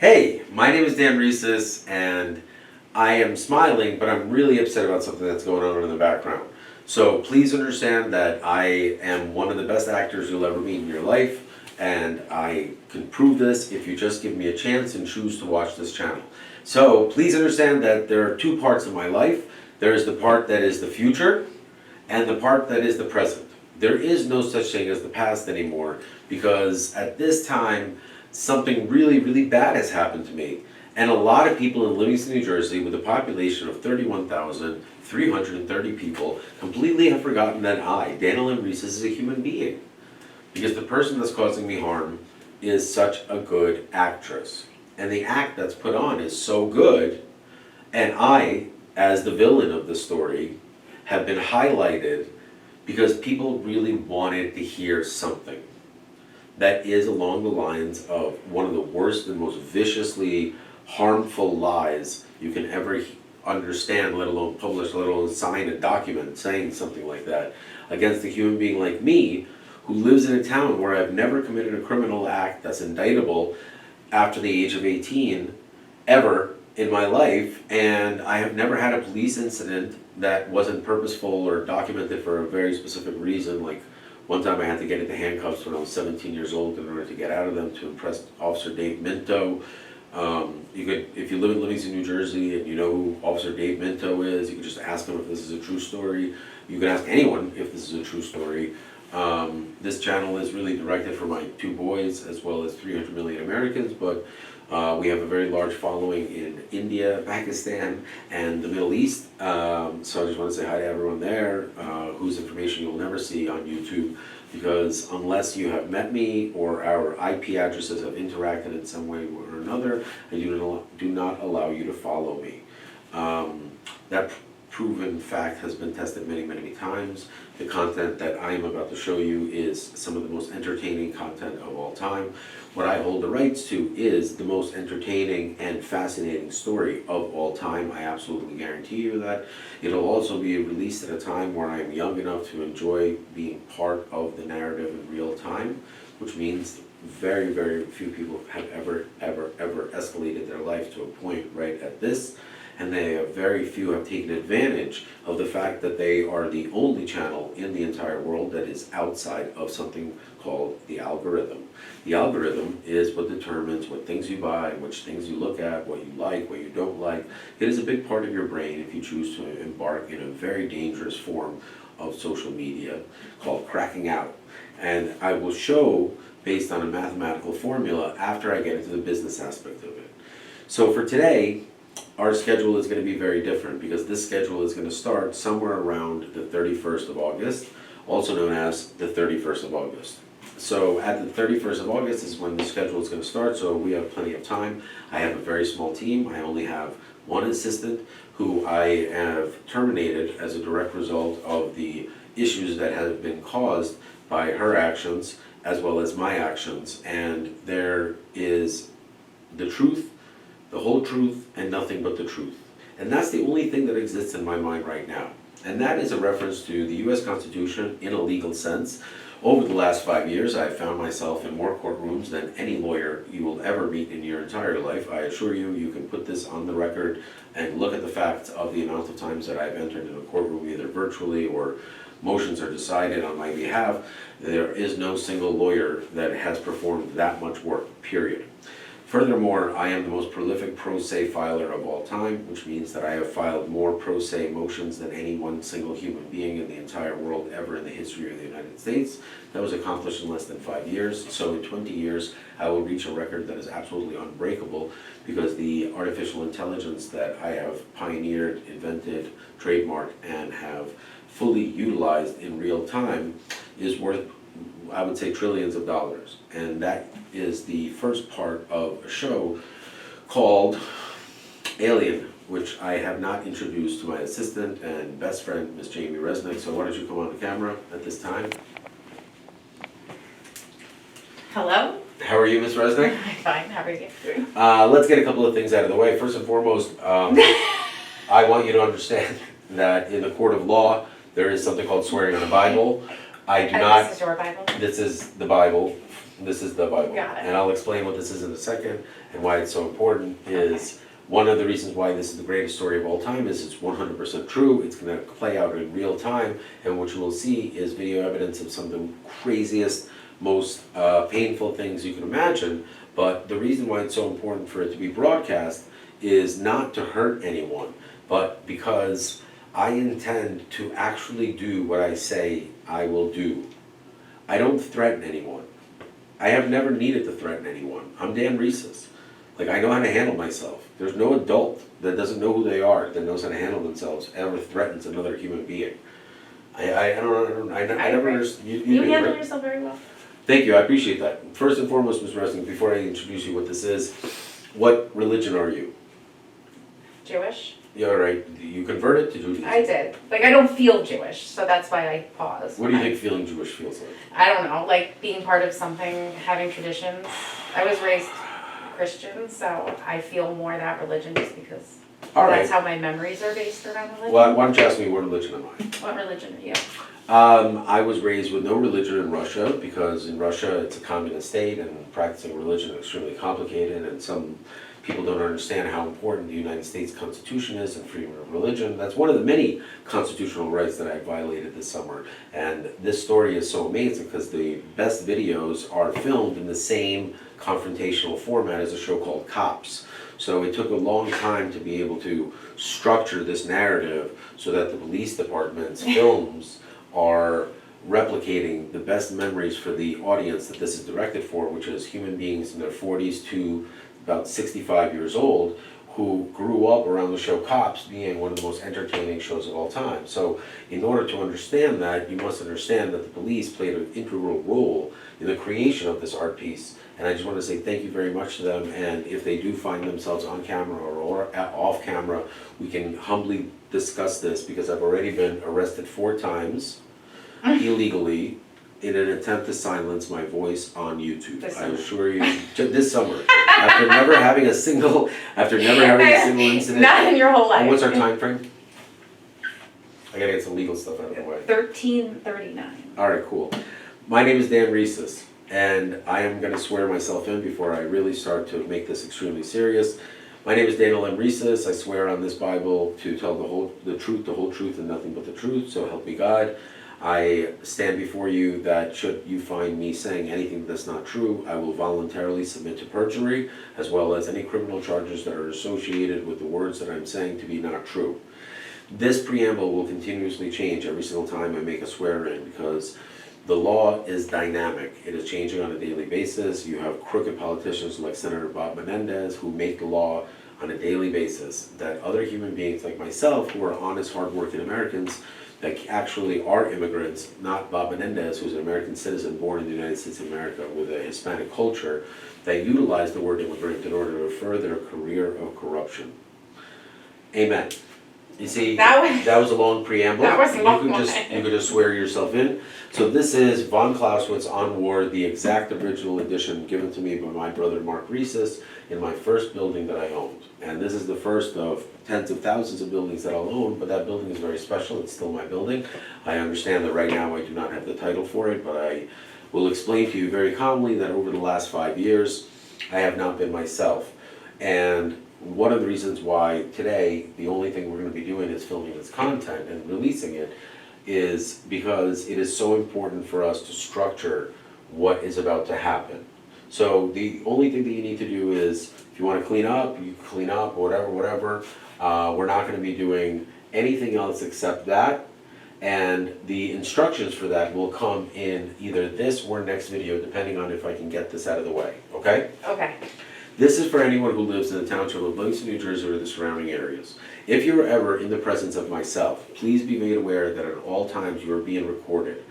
Hey, my name is Dan Reeses, and I am smiling, but I'm really upset about something that's going on in the background. So please understand that I am one of the best actors you'll ever meet in your life, and I can prove this if you just give me a chance and choose to watch this channel. So please understand that there are two parts of my life. There is the part that is the future, and the part that is the present. There is no such thing as the past anymore, because at this time, something really, really bad has happened to me. And a lot of people in Livingston, New Jersey, with a population of 31,330 people, completely have forgotten that I, Daniel M. Reeses, is a human being. Because the person that's causing me harm is such a good actress. And the act that's put on is so good, and I, as the villain of the story, have been highlighted because people really wanted to hear something that is along the lines of one of the worst and most viciously harmful lies you can ever understand, let alone publish, let alone sign a document saying something like that against a human being like me, who lives in a town where I've never committed a criminal act that's indictable after the age of 18 ever in my life, and I have never had a police incident that wasn't purposeful or documented for a very specific reason. Like one time I had to get into handcuffs when I was 17 years old in order to get out of them to impress Officer Dave Minto. You could, if you live in Livingston, New Jersey, and you know who Officer Dave Minto is, you could just ask him if this is a true story. You can ask anyone if this is a true story. This channel is really directed for my two boys as well as 300 million Americans, but we have a very large following in India, Pakistan, and the Middle East. So I just want to say hi to everyone there, whose information you'll never see on YouTube, because unless you have met me or our IP addresses have interacted in some way or another, I do not allow you to follow me. That proven fact has been tested many, many times. The content that I am about to show you is some of the most entertaining content of all time. What I hold the rights to is the most entertaining and fascinating story of all time. I absolutely guarantee you that. It'll also be released at a time where I'm young enough to enjoy being part of the narrative in real time, which means very, very few people have ever escalated their life to a point right at this. And very few have taken advantage of the fact that they are the only channel in the entire world that is outside of something called the algorithm. The algorithm is what determines what things you buy, which things you look at, what you like, what you don't like. It is a big part of your brain if you choose to embark in a very dangerous form of social media called cracking out. And I will show, based on a mathematical formula, after I get into the business aspect of it. So for today, our schedule is going to be very different, because this schedule is going to start somewhere around the 31st of August, also known as the 31st of August. So at the 31st of August is when the schedule is going to start, so we have plenty of time. I have a very small team. I only have one assistant who I have terminated as a direct result of the issues that have been caused by her actions as well as my actions. And there is the truth, the whole truth, and nothing but the truth. And that's the only thing that exists in my mind right now. And that is a reference to the US Constitution in a legal sense. Over the last 5 years, I've found myself in more courtrooms than any lawyer you will ever meet in your entire life. I assure you, you can put this on the record and look at the facts of the amount of times that I've entered in a courtroom, either virtually or motions are decided on my behalf. There is no single lawyer that has performed that much work, period. Furthermore, I am the most prolific pro se filer of all time, which means that I have filed more pro se motions than any one single human being in the entire world ever in the history of the United States. That was accomplished in less than 5 years. So in 20 years, I will reach a record that is absolutely unbreakable, because the artificial intelligence that I have pioneered, invented, trademarked, and have fully utilized in real time is worth, I would say, trillions of dollars. And that is the first part of a show called Alien, which I have not introduced to my assistant and best friend, Miss Jamie Resnick. So why don't you come on the camera at this time? Hello? How are you, Miss Resnick? I'm fine. How are you? Let's get a couple of things out of the way. First and foremost, I want you to understand that in the court of law, there is something called swearing on the Bible. I do not. This is your Bible? This is the Bible. This is the Bible. Got it. And I'll explain what this is in a second, and why it's so important is, one of the reasons why this is the greatest story of all time is it's 100% true, it's gonna play out in real time, and what you will see is video evidence of some of the craziest, most painful things you can imagine, but the reason why it's so important for it to be broadcast is not to hurt anyone, but because I intend to actually do what I say I will do. I don't threaten anyone. I have never needed to threaten anyone. I'm Dan Reeses. Like, I know how to handle myself. There's no adult that doesn't know who they are, that knows how to handle themselves, ever threatens another human being. I never, You handle yourself very well. Thank you, I appreciate that. First and foremost, Ms. Resnick, before I introduce you what this is, what religion are you? Jewish? Yeah, all right, you converted to Judaism? I did. Like, I don't feel Jewish, so that's why I paused. What do you think feeling Jewish feels like? I don't know, like being part of something, having traditions. I was raised Christian, so I feel more that religion just because All right. that's how my memories are based around religion. Well, why don't you ask me what religion am I? What religion are you? I was raised with no religion in Russia because in Russia it's a communist state and practicing religion is extremely complicated, and some people don't understand how important the United States Constitution is and freedom of religion. That's one of the many constitutional rights that I violated this summer. And this story is so amazing because the best videos are filmed in the same confrontational format as a show called Cops. So it took a long time to be able to structure this narrative so that the police department's films are replicating the best memories for the audience that this is directed for, which is human beings in their 40s to about 65 years old who grew up around the show Cops being one of the most entertaining shows of all time. So in order to understand that, you must understand that the police played an integral role in the creation of this art piece. And I just want to say thank you very much to them, and if they do find themselves on camera or off camera, we can humbly discuss this because I've already been arrested 4 times illegally in an attempt to silence my voice on YouTube. I assure you, this summer, after never having a single incident. Not in your whole life. What's our time frame? I gotta get some legal stuff out of the way. 1339. All right, cool. My name is Dan Reeses, and I am gonna swear myself in before I really start to make this extremely serious. My name is Daniel M. Reeses. I swear on this Bible to tell the truth, the whole truth, and nothing but the truth, so help me God. I stand before you that should you find me saying anything that's not true, I will voluntarily submit to perjury, as well as any criminal charges that are associated with the words that I'm saying to be not true. This preamble will continuously change every single time I make a swear-in because the law is dynamic. It is changing on a daily basis. You have crooked politicians like Senator Bob Menendez who make the law on a daily basis that other human beings like myself, who are honest, hardworking Americans, that actually are immigrants, not Bob Menendez, who's an American citizen born in the United States of America with a Hispanic culture, that utilize the word immigrant in order to further a career of corruption. Amen. You see, that was a long preamble. That was a long one. You could just swear yourself in. So this is von Clausewitz on War, the exact original edition given to me by my brother Mark Reeses in my first building that I owned. And this is the first of tens of thousands of buildings that I'll own, but that building is very special. It's still my building. I understand that right now I do not have the title for it, but I will explain to you very calmly that over the last 5 years, I have not been myself. And one of the reasons why today the only thing we're going to be doing is filming this content and releasing it is because it is so important for us to structure what is about to happen. So the only thing that you need to do is, if you want to clean up, you clean up, whatever. We're not going to be doing anything else except that. And the instructions for that will come in either this or next video, depending on if I can get this out of the way, okay? Okay. This is for anyone who lives in the township of Livingston, New Jersey, or the surrounding areas. If you're ever in the presence of myself, please be made aware that at all times you are being recorded.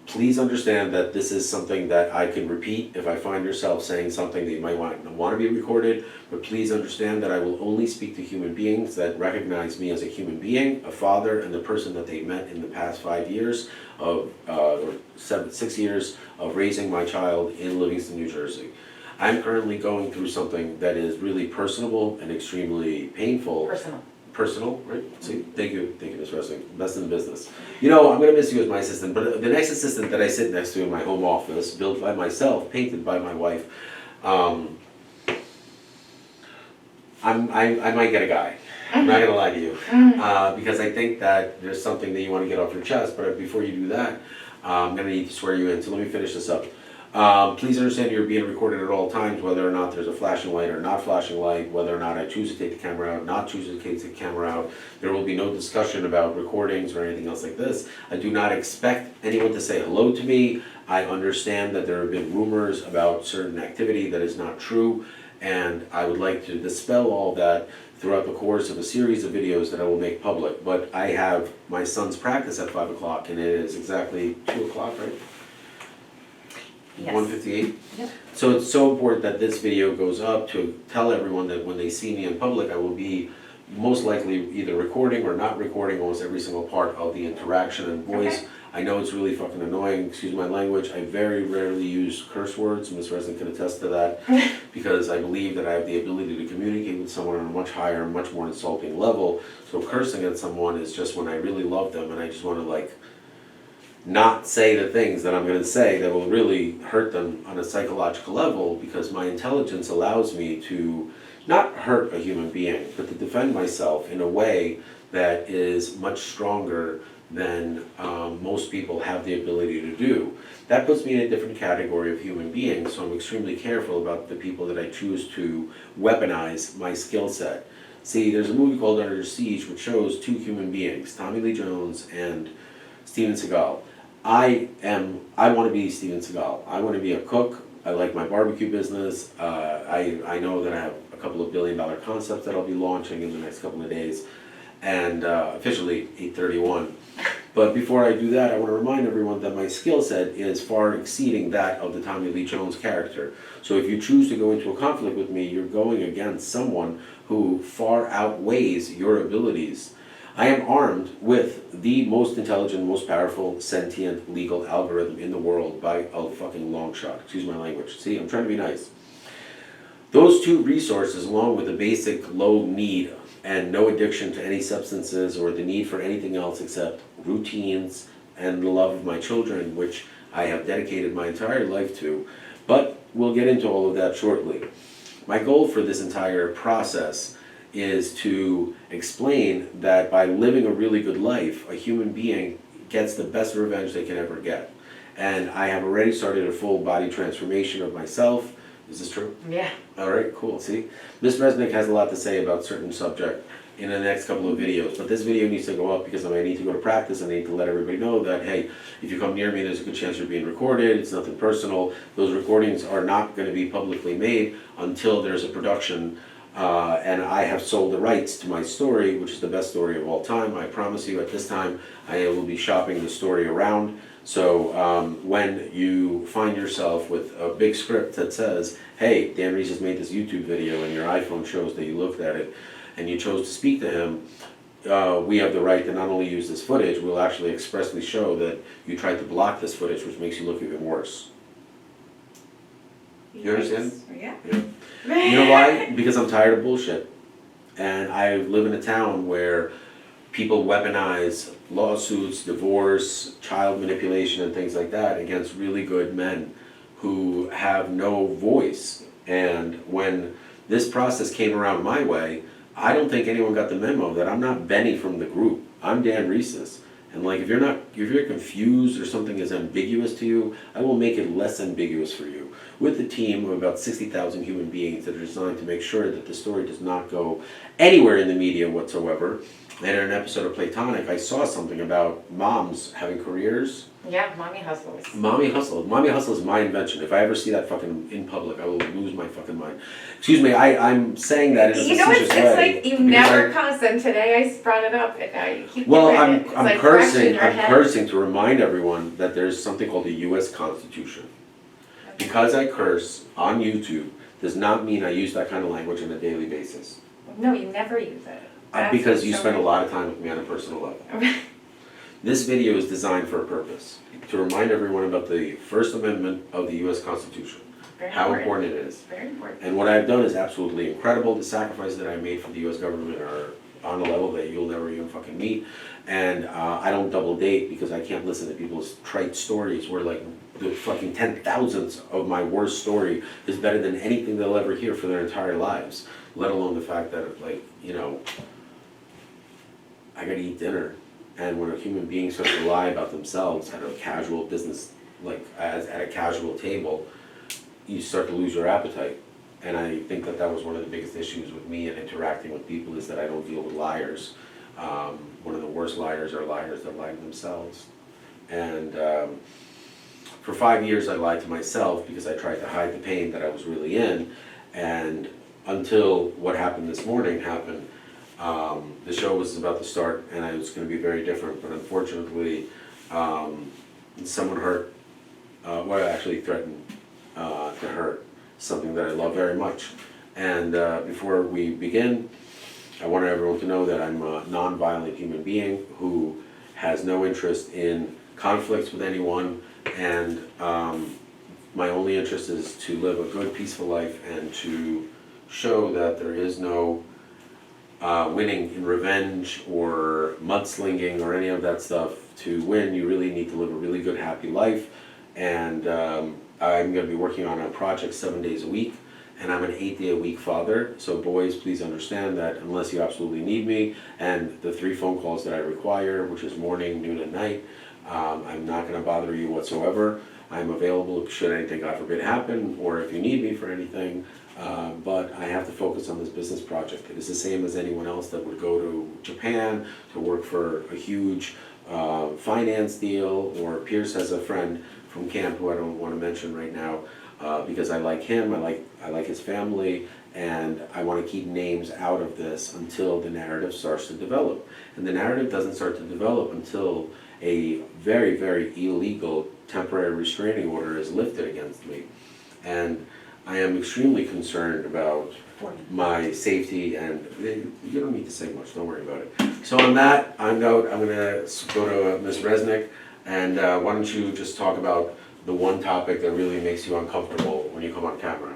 Please understand that this is something that I can repeat if I find yourself saying something that you might want to be recorded, but please understand that I will only speak to human beings that recognize me as a human being, a father, and the person that they met in the past 5 years or 6 years of raising my child in Livingston, New Jersey. I'm currently going through something that is really personable and extremely painful. Personal. personal, right? See, thank you, Ms. Wrestling, best in the business. You know, I'm gonna miss you as my assistant, but the next assistant that I sit next to in my home office, built by myself, painted by my wife, I might get a guy. I'm not gonna lie to you, because I think that there's something that you wanna get off your chest, but before you do that, I'm gonna need to swear you in, so let me finish this up. Please understand you're being recorded at all times, whether or not there's a flashing light or not flashing light, whether or not I choose to take the camera out, not choose to take the camera out. There will be no discussion about recordings or anything else like this. I do not expect anyone to say hello to me. I understand that there have been rumors about certain activity that is not true, and I would like to dispel all that throughout the course of a series of videos that I will make public. But I have my son's practice at 5 o'clock, and it is exactly 2 o'clock, right? Yes. 1:58? Yep. So it's so important that this video goes up to tell everyone that when they see me in public, I will be most likely either recording or not recording almost every single part of the interaction and voice. Okay. I know it's really fucking annoying, excuse my language, I very rarely use curse words, Ms. Resin can attest to that, because I believe that I have the ability to communicate with someone on a much higher, much more insulting level. So cursing at someone is just when I really love them and I just wanna like not say the things that I'm gonna say that will really hurt them on a psychological level, because my intelligence allows me to not hurt a human being, but to defend myself in a way that is much stronger than most people have the ability to do. That puts me in a different category of human being, so I'm extremely careful about the people that I choose to weaponize my skill set. See, there's a movie called Under Siege which shows two human beings, Tommy Lee Jones and Steven Seagal. I want to be Steven Seagal. I want to be a cook. I like my barbecue business. I know that I have a couple of billion-dollar concepts that I'll be launching in the next couple of days, and officially 8/31. But before I do that, I want to remind everyone that my skill set is far exceeding that of the Tommy Lee Jones character. So if you choose to go into a conflict with me, you're going against someone who far outweighs your abilities. I am armed with the most intelligent, most powerful, sentient, legal algorithm in the world by a fucking long shot. Excuse my language. See, I'm trying to be nice. Those two resources, along with the basic low need and no addiction to any substances or the need for anything else except routines and the love of my children, which I have dedicated my entire life to, but we'll get into all of that shortly. My goal for this entire process is to explain that by living a really good life, a human being gets the best revenge they can ever get. And I have already started a full body transformation of myself. Is this true? Yeah. All right, cool. See, Ms. Resnick has a lot to say about certain subject in the next couple of videos, but this video needs to go up because I need to go to practice. I need to let everybody know that, hey, if you come near me, there's a good chance you're being recorded. It's nothing personal. Those recordings are not going to be publicly made until there's a production, and I have sold the rights to my story, which is the best story of all time. I promise you at this time, I will be shopping the story around. So when you find yourself with a big script that says, hey, Dan Reese has made this YouTube video and your iPhone shows that you looked at it and you chose to speak to him, we have the right to not only use this footage, we'll actually expressly show that you tried to block this footage, which makes you look even worse. You understand? Yeah. Yeah. You know why? Because I'm tired of bullshit. And I live in a town where people weaponize lawsuits, divorce, child manipulation, and things like that against really good men who have no voice. And when this process came around my way, I don't think anyone got the memo that I'm not Benny from the group. I'm Dan Reeses. And like, if you're confused or something is ambiguous to you, I will make it less ambiguous for you. With a team of about 60,000 human beings that are designed to make sure that the story does not go anywhere in the media whatsoever. And in an episode of Platonic, I saw something about moms having careers. Yeah, mommy hustles. Mommy hustle. Mommy hustle is my invention. If I ever see that fucking in public, I will lose my fucking mind. Excuse me, I'm saying that in a facetious way. It's like you never cuss, and today I brought it up, and now you keep doing it. It's I'm like cursing. fresh in I'm your head. cursing to remind everyone that there's something called the U.S. Constitution. Because I curse on YouTube does not mean I use that kind of language on a daily basis. No, you never use it. Because you spend a lot of time with me on a personal level. This video is designed for a purpose, to remind everyone about the First Amendment of the U.S. Constitution, how important it is. Very important. And what I've done is absolutely incredible. The sacrifices that I made for the U.S. government are on a level that you'll never even fucking meet. And I don't double date because I can't listen to people's trite stories where like the fucking 10,000ths of my worst story is better than anything they'll ever hear for their entire lives. Let alone the fact that, like, you know, I gotta eat dinner. And when a human being starts to lie about themselves at a casual business, like at a casual table, you start to lose your appetite. And I think that that was one of the biggest issues with me and interacting with people, is that I don't deal with liars. One of the worst liars are liars that lie to themselves. And for 5 years I lied to myself because I tried to hide the pain that I was really in. And until what happened this morning happened, the show was about to start and it was going to be very different. But unfortunately, someone hurt, well, actually threatened to hurt something that I love very much. And before we begin, I want everyone to know that I'm a non-violent human being who has no interest in conflicts with anyone, and my only interest is to live a good, peaceful life and to show that there is no winning in revenge or mudslinging or any of that stuff. To win, you really need to live a really good, happy life. And I'm going to be working on a project 7 days a week, and I'm an 8-day-a-week father. So boys, please understand that unless you absolutely need me, and the 3 phone calls that I require, which is morning, noon, and night, I'm not going to bother you whatsoever. I'm available should anything, God forbid, happen, or if you need me for anything. But I have to focus on this business project. It is the same as anyone else that would go to Japan to work for a huge finance deal, or Pierce has a friend from camp who I don't want to mention right now, because I like him, I like his family, and I want to keep names out of this until the narrative starts to develop. And the narrative doesn't start to develop until a very, very illegal temporary restraining order is lifted against me. And I am extremely concerned about my safety, and you don't need to say much, don't worry about it. So on that note, I'm going to go to Ms. Resnick, and why don't you just talk about the one topic that really makes you uncomfortable when you come on camera.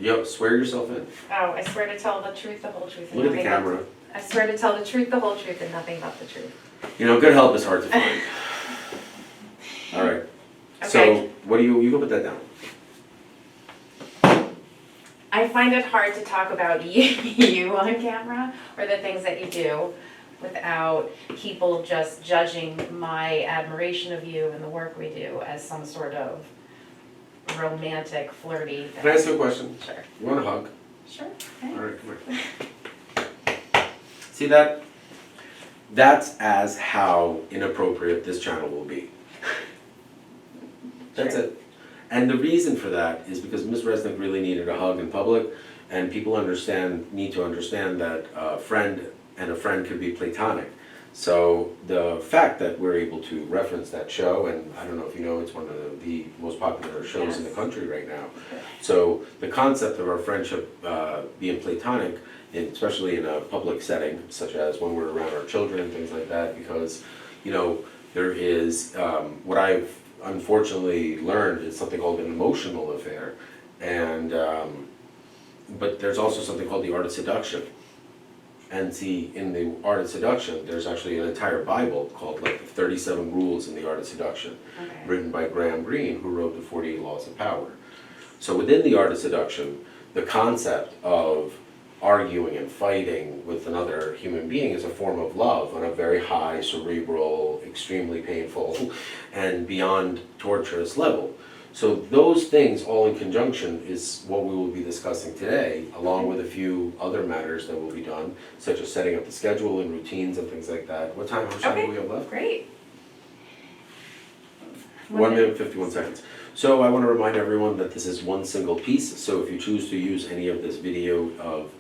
Yep, swear yourself in. Oh, I swear to tell the truth, the whole truth, and Look at the nothing but camera. I swear to tell the truth, the whole truth, and nothing but the truth. You know, good help is hard to find. All right. Okay. So, what do you can put that down. I find it hard to talk about you on camera, or the things that you do, without people just judging my admiration of you and the work we do as some sort of romantic, flirty thing. Can I ask you a question? Sure. You want a hug? Sure. Okay. All right, come here. See that? That's as how inappropriate this channel will be. That's Sure. it. And the reason for that is because Ms. Resnick really needed a hug in public, and people need to understand that a friend and a friend could be platonic. So the fact that we're able to reference that show, and I don't know if you know, it's one of the most popular shows in the country right now. So the concept of our friendship being platonic, especially in a public setting, such as when we're around our children and things like that, because, you know, there is, what I've unfortunately learned is something called an emotional affair, and but there's also something called the art of seduction. And see, in the art of seduction, there's actually an entire Bible called like the 37 Rules in the Art of Seduction, Okay. written by Graham Greene, who wrote the 48 Laws of Power. So within the art of seduction, the concept of arguing and fighting with another human being is a form of love on a very high, cerebral, extremely painful, and beyond torturous level. So those things all in conjunction is what we will be discussing today, along with a few other matters that will be done, such as setting up the schedule and routines and things like that. How much time do we have left? Great. 1 minute, 51 seconds. So I want to remind everyone that this is one single piece, so if you choose to use any of this video of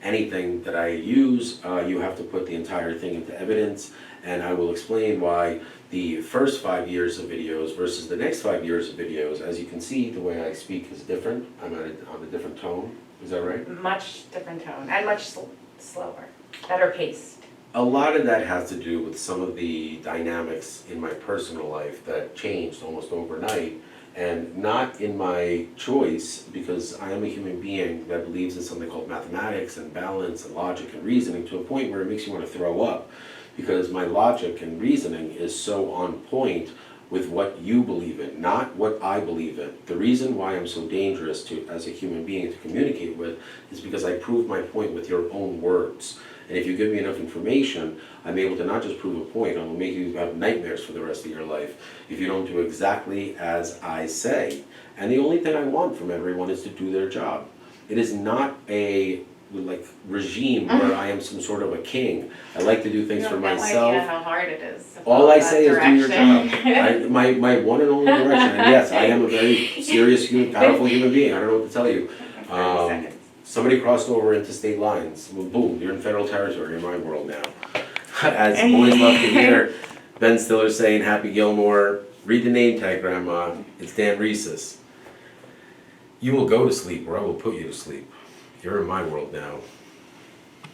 anything that I use, you have to put the entire thing into evidence, and I will explain why the first 5 years of videos versus the next 5 years of videos, as you can see, the way I speak is different. I'm on a different tone. Is that right? Much different tone, and much slower, better paced. A lot of that has to do with some of the dynamics in my personal life that changed almost overnight, And not in my choice, because I am a human being that believes in something called mathematics and balance and logic and reasoning to a point where it makes you want to throw up. Because my logic and reasoning is so on point with what you believe in, not what I believe in. The reason why I'm so dangerous to, as a human being, to communicate with is because I prove my point with your own words. And if you give me enough information, I'm able to not just prove a point, I will make you have nightmares for the rest of your life if you don't do exactly as I say. And the only thing I want from everyone is to do their job. It is not a regime where I am some sort of a king. I like to do things for You have myself. no idea how hard it is to All follow I that say is do your job. direction. My one and only direction, and yes, I am a very serious, powerful human being, I don't know what to tell you. 30 seconds. Somebody crossed over into state lines, well, boom, you're in federal territory in my world now. As boys love to hear Ben Stiller saying, Happy Gilmore, read the name tag, Grandma, it's Dan Reeses. You will go to sleep or I will put you to sleep. You're in my world now.